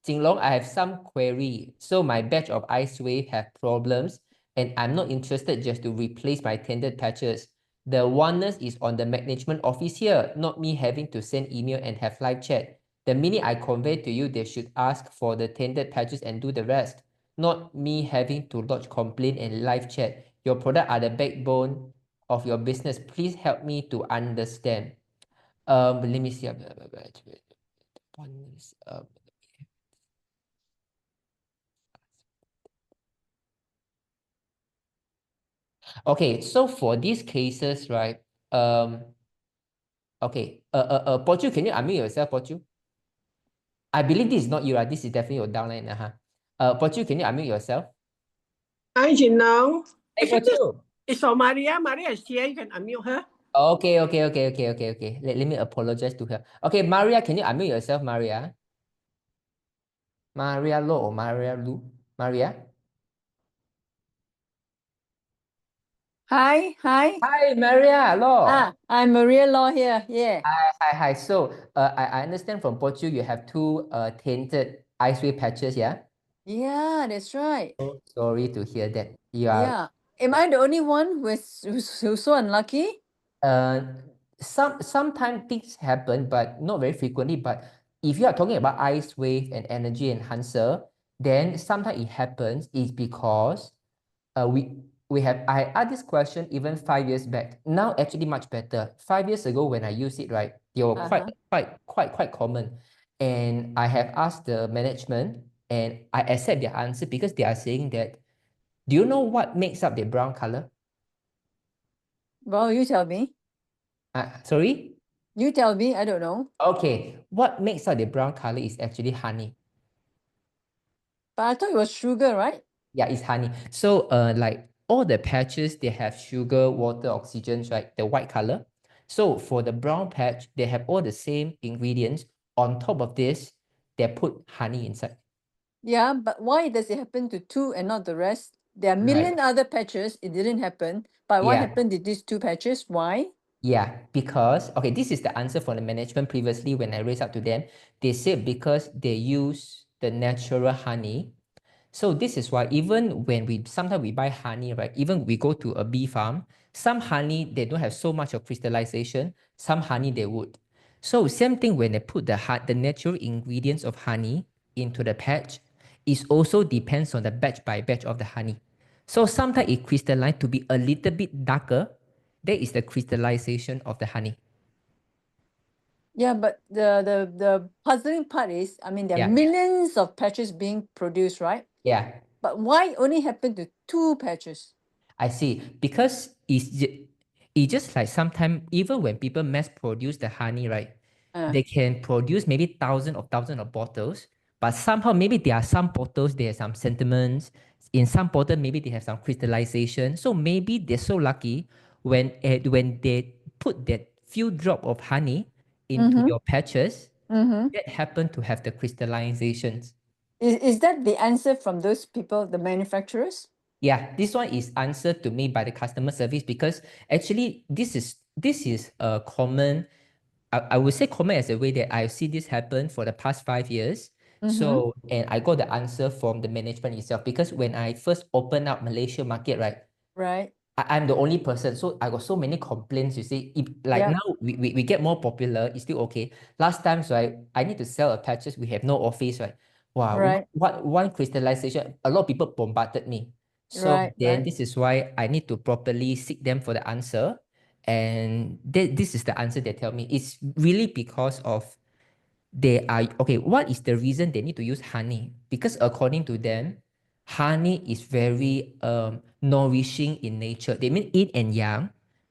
Jinlong, I have some query. So my batch of Icewave have problems and I'm not interested just to replace my tainted patches. The oneness is on the management office here, not me having to send email and have live chat. The minute I convey to you, they should ask for the tainted patches and do the rest, not me having to lodge complaint and live chat. Your product are the backbone of your business. Please help me to understand. Let me see. Okay, so for these cases, right? Okay. Pochu, can you unmute yourself, Pochu? I believe this is not you, right? This is definitely your downline, Pochu, can you unmute yourself? Hi, Jinlong. Hey, Pochu. It's for Maria. Maria is here. You can unmute her. Okay. Let me apologize to her. Okay, Maria, can you unmute yourself, Maria? Maria Lo or Maria Lu? Maria? Hi. Hi, Maria Lo. I'm Maria Law here. Yeah. Hi. So, I understand from Pochu you have two tainted Icewave patches, yeah? Yeah, that's right. So sorry to hear that. You are Yeah. Am I the only one who's so unlucky? sometimes things happen, but not very frequently. But if you are talking about Icewave and energy enhancer, then sometimes it happens is because I asked this question even 5 years back. Now actually much better. 5 years ago when I used it, right, they were quite common. And I have asked the management and I accept their answer because they are saying that, do you know what makes up the brown color? Well, you tell me. Sorry? You tell me. I don't know. Okay, what makes up the brown color is actually honey. But I thought it was sugar, right? Yeah, it's honey. So like all the patches, they have sugar, water, oxygen, right? The white color. So for the brown patch, they have all the same ingredients. On top of this, they put honey inside. Yeah, but why does it happen to two and not the rest? There are million other patches. It didn't happen. But what happened to these two patches? Why? Yeah, because, okay, this is the answer from the management previously when I raised up to them. They said because they use the natural honey. So this is why even when sometimes we buy honey, right? Even we go to a bee farm, some honey, they don't have so much of crystallization. Some honey, they would. So same thing when they put the natural ingredients of honey into the patch, it also depends on the batch by batch of the honey. So sometimes it crystallize to be a little bit darker. That is the crystallization of the honey. Yeah, but the puzzling part is, I mean, there are millions of patches being produced, right? Yeah. But why only happen to two patches? I see. Because it's just like sometimes, even when people mass produce the honey, right? They can produce maybe thousands of bottles, but somehow maybe there are some bottles, there are some sentiments. In some bottles, maybe they have some crystallization. So maybe they're so lucky when they put that few drop of honey into your patches, that happen to have the crystallizations. Is that the answer from those people, the manufacturers? Yeah, this one is answered to me by the customer service because actually this is a common, I would say common as a way that I see this happen for the past 5 years. So, and I got the answer from the management itself because when I first opened up Malaysia market, right? Right. I'm the only person. So I got so many complaints, you see. Like now we get more popular, it's still okay. Last time, right, I need to sell a patches, we have no office, right? Wow, what one crystallization, a lot of people bombarded me. So then this is why I need to properly seek them for the answer. And this is the answer they tell me. It's really because of they are, okay, what is the reason they need to use honey? Because according to them, honey is very nourishing in nature. They mean yin and yang.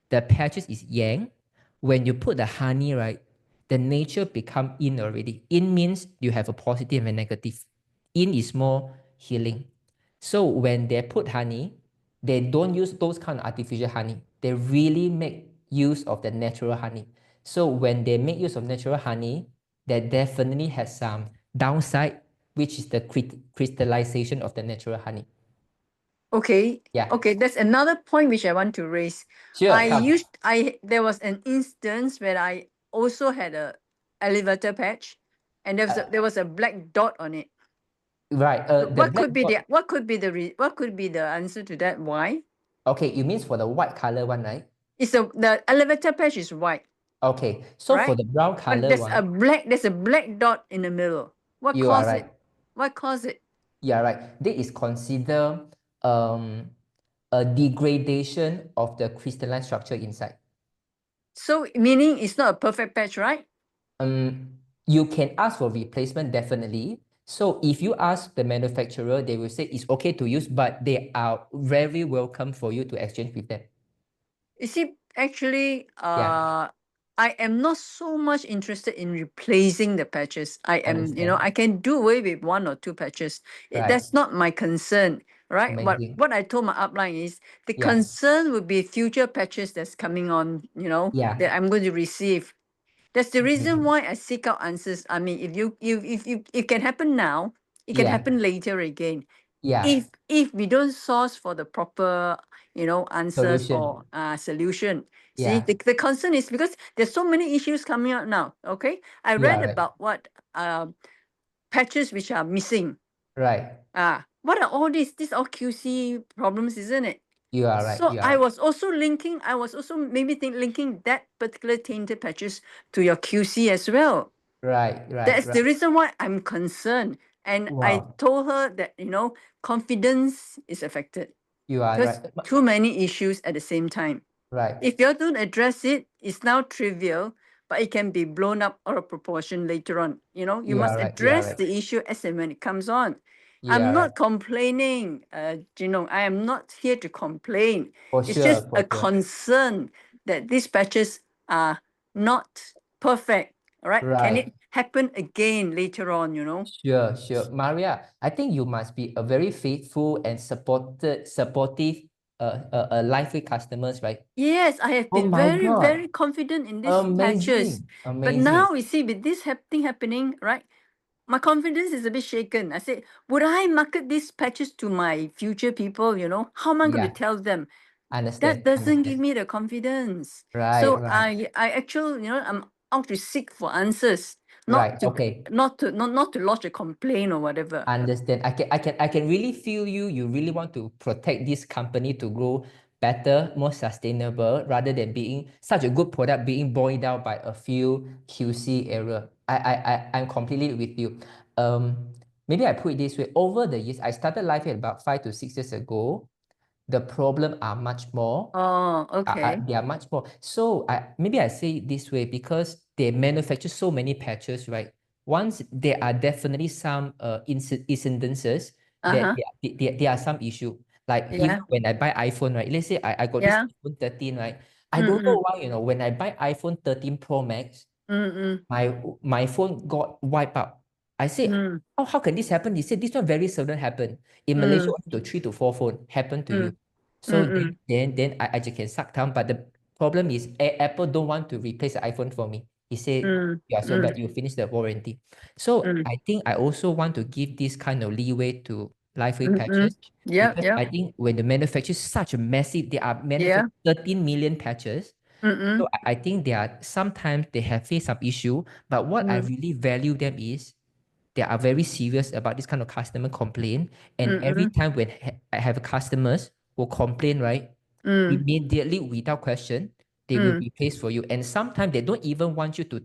The patches is yang. When you put the honey, right, the nature become yin already. Yin means you have a positive and negative. Yin is more healing. So when they put honey, they don't use those kind of artificial honey. They really make use of the natural honey. So when they make use of natural honey, that definitely has some downside, which is the crystallization of the natural honey. Okay. Yeah. Okay, that's another point which I want to raise. Sure. There was an instance where I also had a elevator patch, and there was a black dot on it. Right. The What black could be dot. what could be the answer to that? Why? Okay, you means for the white color one, right? It's the elevator patch is white, Okay, so for right? the brown But color there's one, a black dot in the middle. What you are caused right. it? What caused it? You are right. This is considered a degradation of the crystalline structure inside. So meaning it's not a perfect patch, right? You can ask for replacement, definitely. So if you ask the manufacturer, they will say it's okay to use, but they are very welcome for you to exchange with them. You see, actually, Yeah. I am not so much interested in replacing the patches. I am, Understand. I can do away with one or two patches. Right. That's not my concern, right? Amazing. What I told my upline is the Yeah. concern would be future patches that's coming on, Yeah. that I'm going to receive. That's the reason why I seek out answers. I mean, if it can happen now, it can Yeah. happen later again. Yeah. If we don't source for the proper answers Solution. or solution. See, Yeah. the concern is because there's so many issues coming out now. Okay, I You read are right. about what patches which are missing. Right. What are all these? These are QC problems, isn't it? You are right. So You are I right. was also linking that particular tainted patches to your QC as well. Right. Right. That's Right. the reason why I'm concerned. And I Wow. told her that, confidence is affected You are because right. too many issues at the same time. Right. If you don't address it, it's now trivial, but it can be blown up out of proportion later on. You You must are right. You are address right. the issue as and when it comes on. You I'm are not right. complaining, Jinlong. I am not here to complain. For It's sure. just For a sure. concern that these patches are not perfect. All right. Can Right. it happen again later on? Sure. Sure. Maria, I think you must be a very faithful and supportive lively customers, right? Yes, I have Oh been my very, God. very confident in these patches. Amazing. But Amazing. now you see, with this thing happening, right? My confidence is a bit shaken. I said, would I market these patches to my future people? How am I going to Yeah. tell them? Understand. That doesn't give Understand. me the confidence. Right. So Right. I actually, I'm out to seek for answers, Right. not to Okay. not to lodge a complaint or whatever. Understand. I can really feel you. You really want to protect this company to grow better, more sustainable, rather than being such a good product being boiled down by a few QC error. I'm completely with you. Maybe I put it this way. Over the years, I started life here about 5 to 6 years ago. The problem are much more. Oh, okay. They are much more. So maybe I say it this way because they manufacture so many patches, right? Once there are definitely some incidences that Uh-huh. there are some issue. Like even Yeah. when I buy iPhone, right? Let's say I got this Yeah. iPhone 13, right? I don't know why, when I buy iPhone 13 Pro Max, Mm-mm. my phone got wiped out. I said, Mm. how can this happen? He said, this one very seldom happen. In Malaysia, Mm. only to 3 to 4 phone happen to you. Mm. So Mm-mm. then I just can suck down. But the problem is Apple don't want to replace the iPhone for me. He said, Mm. you are so bad, you finish the warranty. So Mm. I think I also want to give this kind of leeway to lightweight Mm-mm. patches Yeah. because Yeah. I think when the manufacturer is such a massive, they are Yeah. manufacturing 13 million patches. Mm-mm. So I think sometimes they have faced some issue, but what I really value them is they are very serious about this kind of customer complaint. And every Mm-mm. time when I have customers who complain, right, Mm. immediately without question, they will Mm. replace for you. And sometimes they don't even want you to,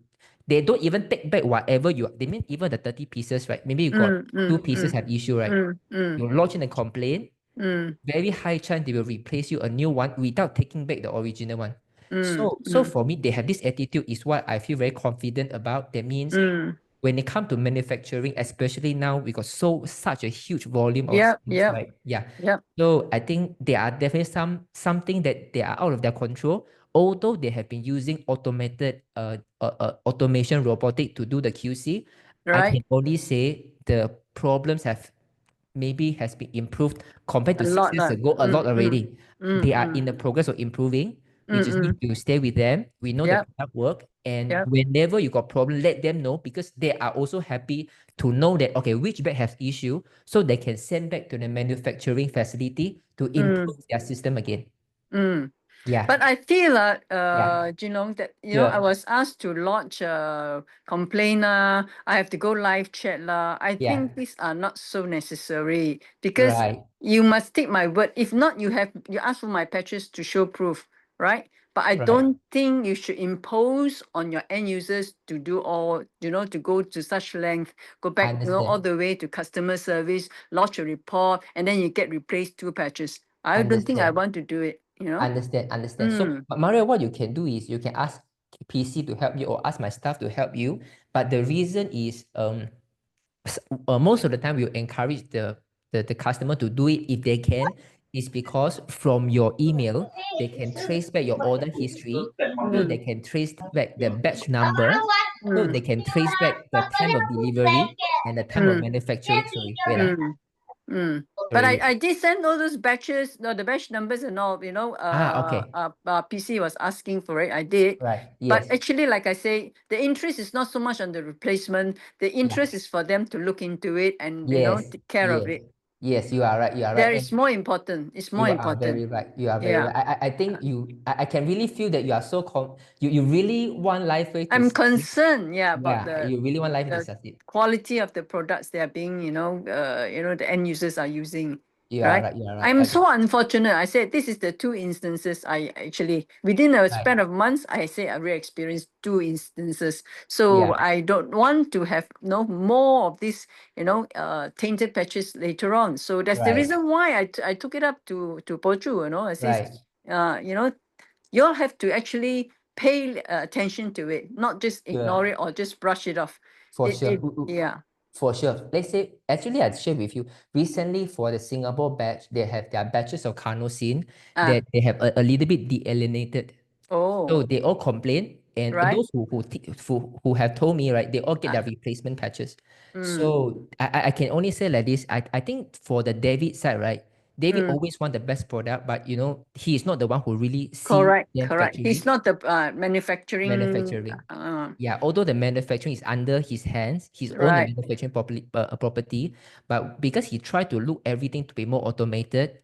they don't even take back whatever they mean even the 30 pieces, right? Maybe you got Mm. 2 pieces Mm. have issue, right? Mm. Mm. You lodge in a complaint, Mm. very high chance they will replace you a new one without taking back the original one. Mm. So for me, they have this attitude is what I feel very confident about. That means Mm. when it comes to manufacturing, especially now, we got such a huge volume of Yep. things, Yep. right? Yeah. Yep. So I think there are definitely something that they are out of their control. Although they have been using automated automation robotic to do the QC, I Right. can only say the problems has been improved compared A to 6 lot. years ago, a Mm. lot already. Mm. They are Mm. in the progress of improving. We just need Mm. to stay with them. We know the Yep. product work. And Yep. whenever you got problem, let them know because they are also happy to know that, okay, which bag has issue, so they can send back to the manufacturing facility to improve their system again. Mm. Yeah. But I feel, Yeah. Jinlong, that, you know, I Sure. was asked to lodge a complaint. I have to go live chat. I Yeah. think these are not so necessary because Right. you must take my word. If not, you ask for my patches to show proof, right? But I Right. don't think you should impose on your end users to do all, you know, to go to such length, go back, you know, all Understand. the way to customer service, lodge a report, and then you get replaced 2 patches. I don't think I Understand. want to do it, you know. Understand. So, but Maria, what you can do is you can ask PC to help you or ask my staff to help you. But the reason is, most of the time we'll encourage the customer to do it if they can, is because from your email, they can trace back your order history. So they can trace back the batch number. So they can trace back the time of delivery and the time of manufacturing. Sorry, wait. But Sorry, wait. I did send all those batches, no, the batch numbers and all, you know, Okay. PC was asking for it. I did. Right. But Yes. actually, like I say, the interest is not so much on the replacement. The interest is for them to look into it and, you know, Yes. take care of Yes. it. Yes, you are right. You are right. There And is more important. It's more you are important. very right. You are very Yeah. right. I think I can really feel that you are so you really want Lifeway to I'm succeed. concerned, yeah, about Yeah, you really want Lifeway to the succeed. quality of the products they are being, you know, the end users are using. You are Right? right. You are right. I'm so unfortunate. I said this is the 2 instances I actually, within a span of months, I say I really experienced 2 instances. So Yeah. I don't want to have no more of this, you know, tainted patches later on. So that's the Right. reason why I took it up to Pochu, you know. I said, Right. you know, you all have to actually pay attention to it, not just ignore it or just brush it off. For sure. Yeah. For sure. Let's say, actually, I shared with you recently for the Singapore batch, they have their batches of carnosine that they have a little bit dealienated. Oh. So they all complain, and Right. those who have told me, right, they all get their replacement patches. So I can only say like this. I think for the David side, right, David always want the best product, but you know, he is not the one who really see them Correct. factory He's not the manufacturing. Yeah, although the manufacturing is under his hands, he's own the Right. manufacturing property, but because he tried to look everything to be more automated,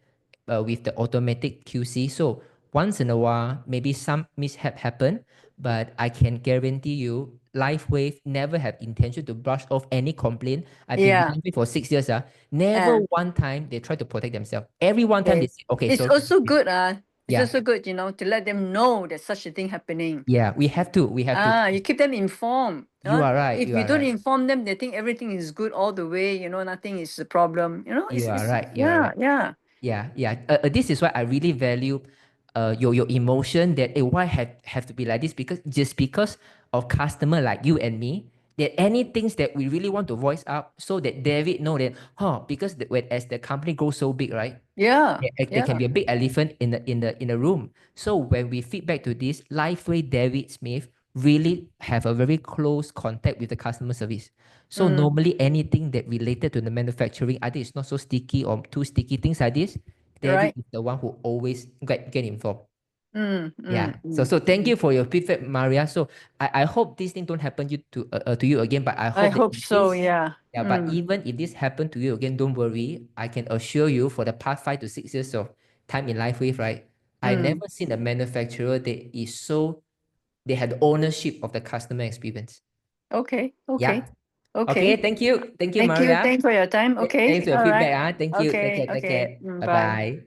with the automatic QC, so once in a while, maybe some mishap happen, but I can guarantee you, Lifewave never have intention to brush off any complaint. I've been with Lifewave for 6 years. Never one time they try to protect themselves. Every one time they say, okay, It's sorry. also good, it's Yeah. also good, you know, to let them know that such a thing happening. Yeah, we have to. You keep them informed. You are right. If You you are don't right. inform them, they think everything is good all the way, you know, nothing is a problem. You know, You are right. You are right. Yeah. Yeah. This is why I really value your emotion that why have to be like this, because just because of customer like you and me, that any things that we really want to voice out so that David know that, because as the company grows so big, right? Yeah. There can be a big elephant in the room. So when we feedback to this, Lifeway David Smith really have a very close contact with the customer service. So normally anything that related to the manufacturing, I think it's not so sticky or too sticky, things like this, David is the one who always get informed. Yeah. So thank you for your feedback, Maria. So I hope this thing don't happen to you again, but I hope so. Yeah. Yeah, but even if this happened to you again, don't worry. I can assure you, for the past 5 to 6 years of time in Lifewave, right? I never seen a manufacturer that is so, they had ownership of the customer experience. Okay. Yeah. Okay. Thank you, Maria. Thanks for your time. Okay. Thanks for your All right. feedback. Thank you. Take care. Okay. Bye Bye. bye.